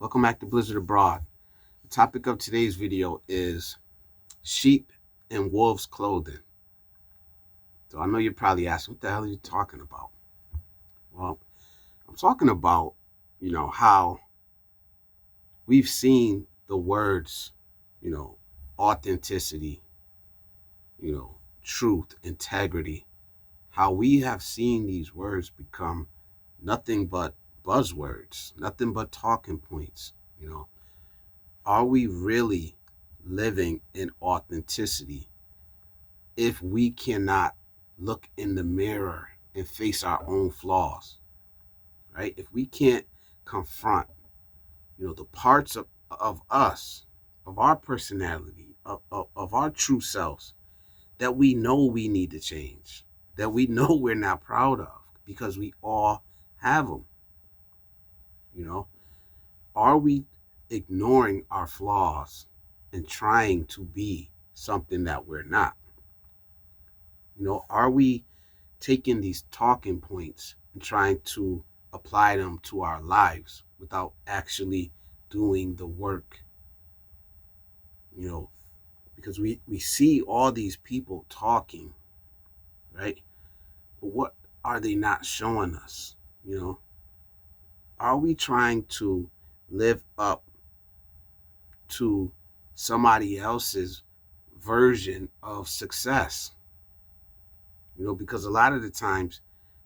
Welcome back to Blizzard Abroad. The topic of today's video is sheep in wolves' clothing. So I know you're probably asking, what the hell are you talking about? Well, I'm talking about, how we've seen the words, you know, authenticity, truth, integrity, how we have seen these words become nothing but buzzwords, nothing but talking points, Are we really living in authenticity if we cannot look in the mirror and face our own flaws, right? If we can't confront, the parts of us, of our personality, of our true selves that we know we need to change, that we know we're not proud of because we all have them, you know? Are we ignoring our flaws and trying to be something that we're not? Are we taking these talking points and trying to apply them to our lives without actually doing the work? You know, because we see all these people talking, right? But what are they not showing us? Are we trying to live up to somebody else's version of success? Because a lot of the times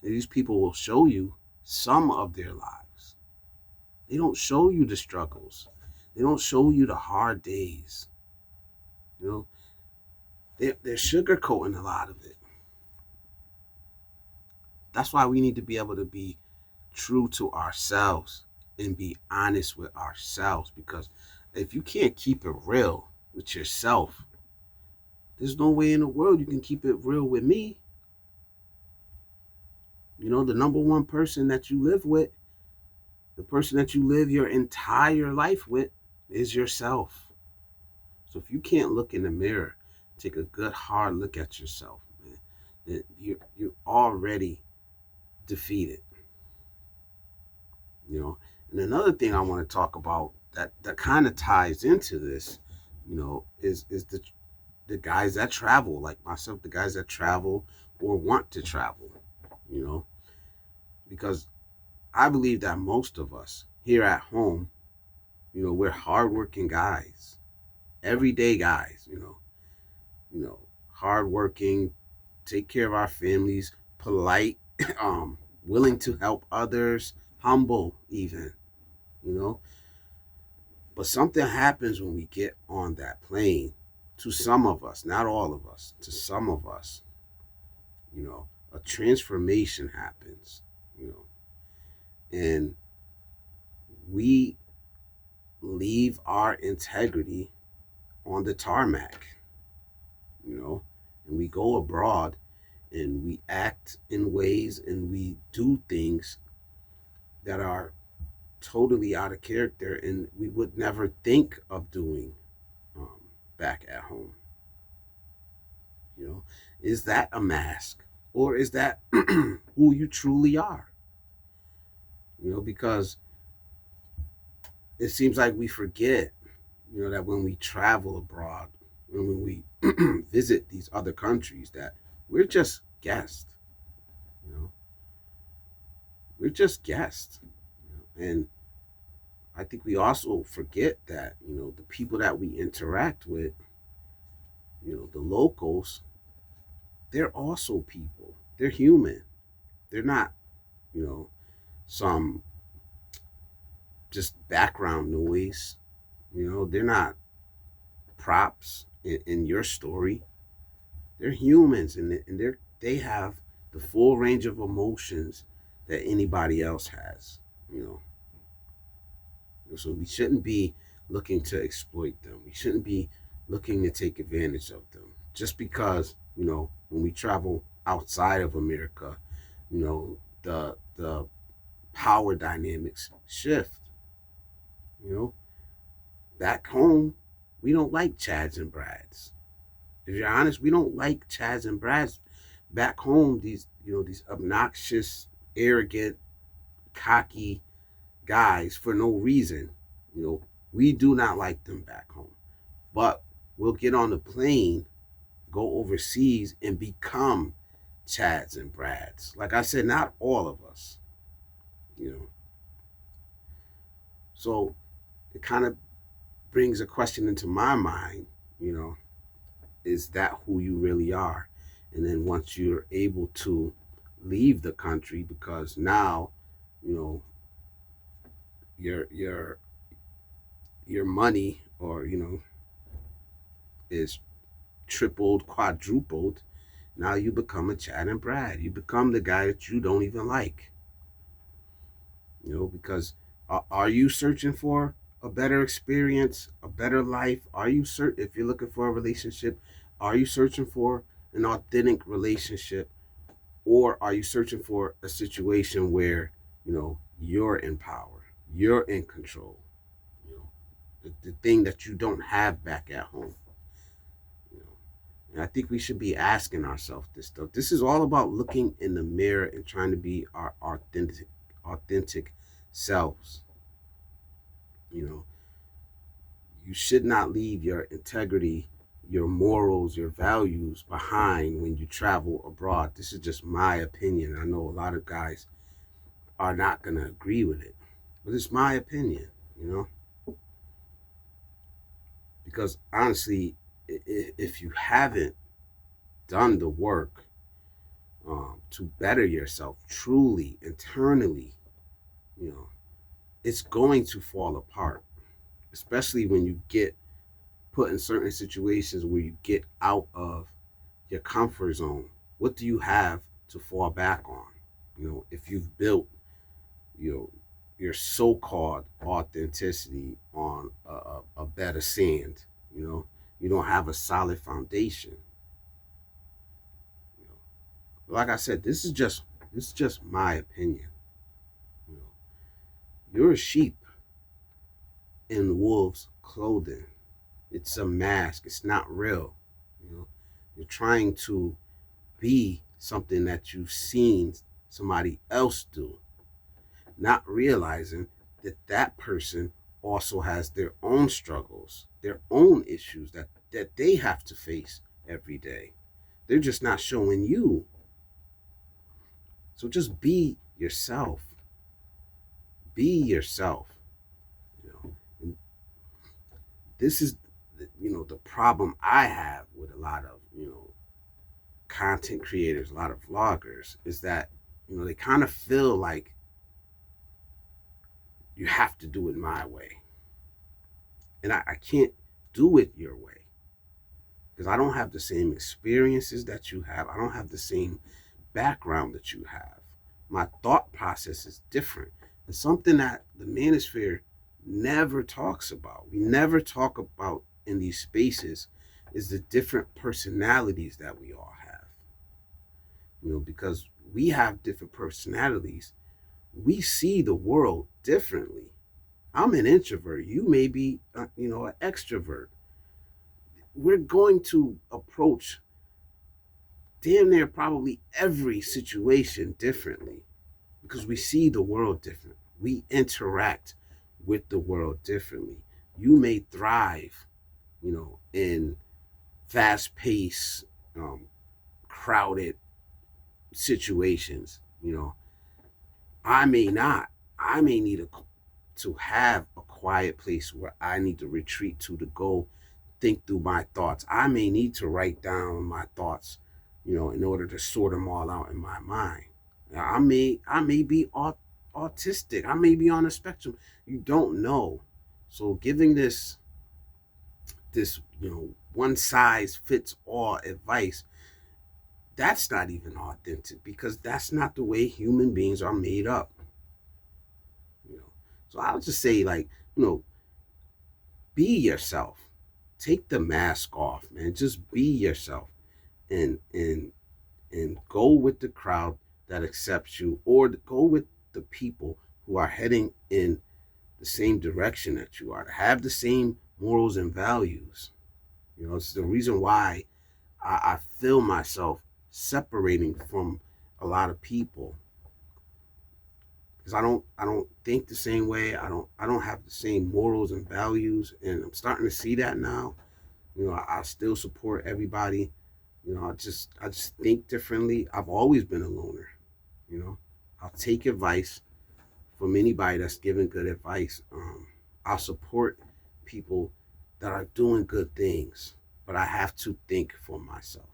these people will show you some of their lives. They don't show you the struggles. They don't show you the hard days. They're sugarcoating a lot of it. That's why we need to be able to be true to ourselves and be honest with ourselves. Because if you can't keep it real with yourself, there's no way in the world you can keep it real with me. The number one person that you live with, the person that you live your entire life with, is yourself. So if you can't look in the mirror, take a good hard look at yourself, man, then you're already defeated. And another thing I want to talk about that kind of ties into this, is the guys that travel, like myself, the guys that travel or want to travel, you know, because I believe that most of us here at home, we're hardworking guys, everyday guys, hardworking, take care of our families, polite, willing to help others, humble even, you know. But something happens when we get on that plane. To some of us, not all of us, to some of us, a transformation happens, and we leave our integrity on the tarmac, and we go abroad and we act in ways and we do things that are totally out of character and we would never think of doing um, back at home. You know, is that a mask or is that who you truly are? Because it seems like we forget, that when we travel abroad, when we visit these other countries, that we're just guests. You know, we're just guests. And I think we also forget that, the people that we interact with, the locals, they're also people. They're human. They're not, you know, some just background noise. They're not props in your story. They're humans, and they have the full range of emotions that anybody else has. You so we shouldn't be looking to exploit them. We shouldn't be looking to take advantage of them just because when we travel outside of America, the power dynamics shift. You know, back home, we don't like Chads and Brads. If you're honest, we don't like Chads and Brads. Back home, these obnoxious, arrogant, cocky guys for no reason. You know, we do not like them back home, but we'll get on the plane, go overseas, and become Chads and Brads. Like I said, not all of us, you know. So it kind of brings a question into my mind, you know, is that who you really are? And then once you're able to leave the country, because now, you know, your your your money, or is tripled, quadrupled. Now you become a Chad and Brad. You become the guy that you don't even like. Because are you searching for a better experience, a better life? Are you if you're looking for a relationship, are you searching for an authentic relationship, or are you searching for a situation where you're in power, you're in control, you know, the thing that you don't have back at home, you know? And I think we should be asking ourselves this stuff. This is all about looking in the mirror and trying to be our authentic selves. You know, you should not leave your integrity, your morals, your values behind when you travel abroad. This is just my opinion. I know a lot of guys are not going to agree with it, but it's my opinion, because honestly, if you haven't done the work to better yourself truly, internally, you know, it's going to fall apart, especially when you get put in certain situations where you get out of your comfort zone. What do you have to fall back on? If you've built you know your so-called authenticity on a bed of sand, you don't have a solid foundation. You like I said, this is just my opinion. You know, you're a sheep in wolves' clothing. It's a mask. It's not real. You know, you're trying to be something that you've seen somebody else do, not realizing that that person also has their own struggles, their own issues that they have to face every day. They're just not showing you. So just be yourself. Be yourself. And this is the problem I have with a lot of content creators, a lot of vloggers, is that they kind of feel like you have to do it my way, and I can't do it your way, because I don't have the same experiences that you have. I don't have the same background that you have. My thought process is different. It's something that the Manosphere never talks about. We never talk about in these spaces is the different personalities that we all have. Because we have different personalities, we see the world differently. I'm an introvert. You may be, an extrovert. We're going to approach damn near probably every situation differently because we see the world different. We interact with the world differently. You may thrive, in fast paced, crowded situations. I may not. I may need to have a quiet place where I need to retreat to go think through my thoughts. I may need to write down my thoughts, in order to sort them all out in my mind. Now, I may be autistic. I may be on a spectrum. You don't know. So giving this one size fits all advice, that's not even authentic, because that's not the way human beings are made up. you know so I'll just say, like, be yourself. Take the mask off, man. Just be yourself, and go with the crowd that accepts you, or go with the people who are heading in the same direction that you are, to have the same morals and values. It's the reason why I feel myself separating from a lot of people, because I don't think the same way. I don't have the same morals and values, and I'm starting to see that now. I still support everybody. I just think differently. I've always been a loner. You know, I'll take advice from anybody that's giving good advice. I'll support people that are doing good things, but I have to think for myself.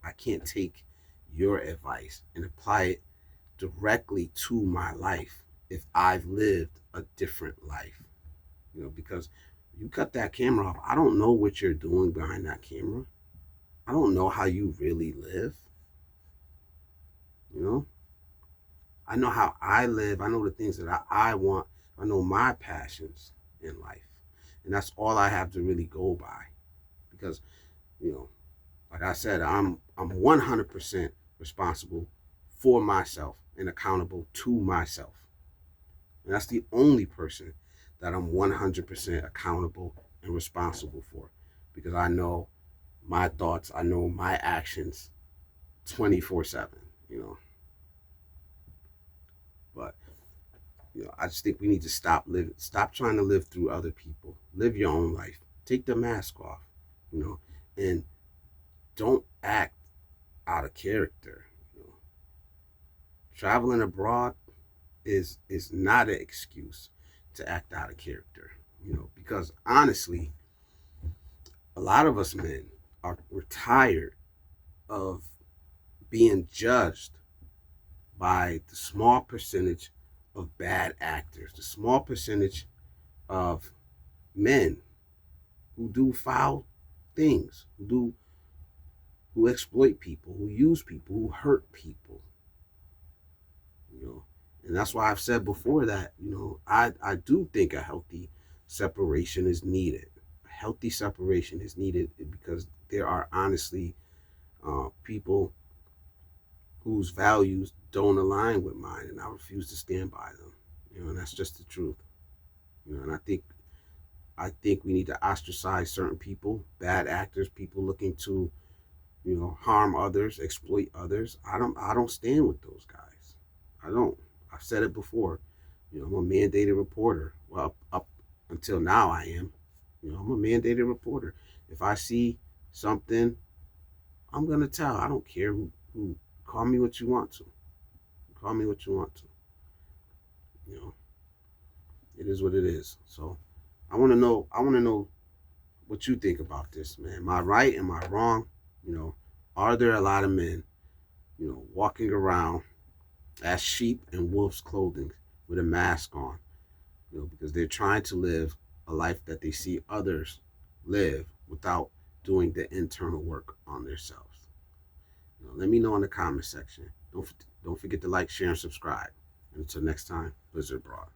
I can't take your advice and apply it directly to my life if I've lived a different life. Because you cut that camera off, I don't know what you're doing behind that camera. I don't know how you really live. You know, I know how I live. I know the things that I want. I know my passions in life. And that's all I have to really go by. Because, you know, like I said, I'm 100% responsible for myself and accountable to myself. And that's the only person that I'm 100% accountable and responsible for, because I know my thoughts, I know my actions 24/7, you know. But I just think we need to stop trying to live through other people. Live your own life. Take the mask off, you know, and don't act out of character. You know, traveling abroad is not an excuse to act out of character. Because honestly, a lot of us men we're tired of being judged by the small percentage of bad actors, the small percentage of men who do foul things, who exploit people, who use people, who hurt people. you know. And that's why I've said before that, I do think a healthy separation is needed. A healthy separation is needed because there are honestly people whose values don't align with mine, and I refuse to stand by them. And that's just the truth. And I think we need to ostracize certain people, bad actors, people looking to harm others, exploit others. I don't stand with those guys. I don't. I've said it before. I'm a mandated reporter. Well, up until now I am. I'm a mandated reporter. If I see something, I'm gonna tell. I don't care who call me what you want to. Call me what you want to. You know, it is what it is. So I wanna know what you think about this, man. Am I right? Am I wrong? Are there a lot of men, walking around as sheep in wolf's clothing with a mask on, because they're trying to live a life that they see others live without doing the internal work on themselves? Let me know in the comment section. Don't forget to like, share, and subscribe. And until next time, Blizzard Broad.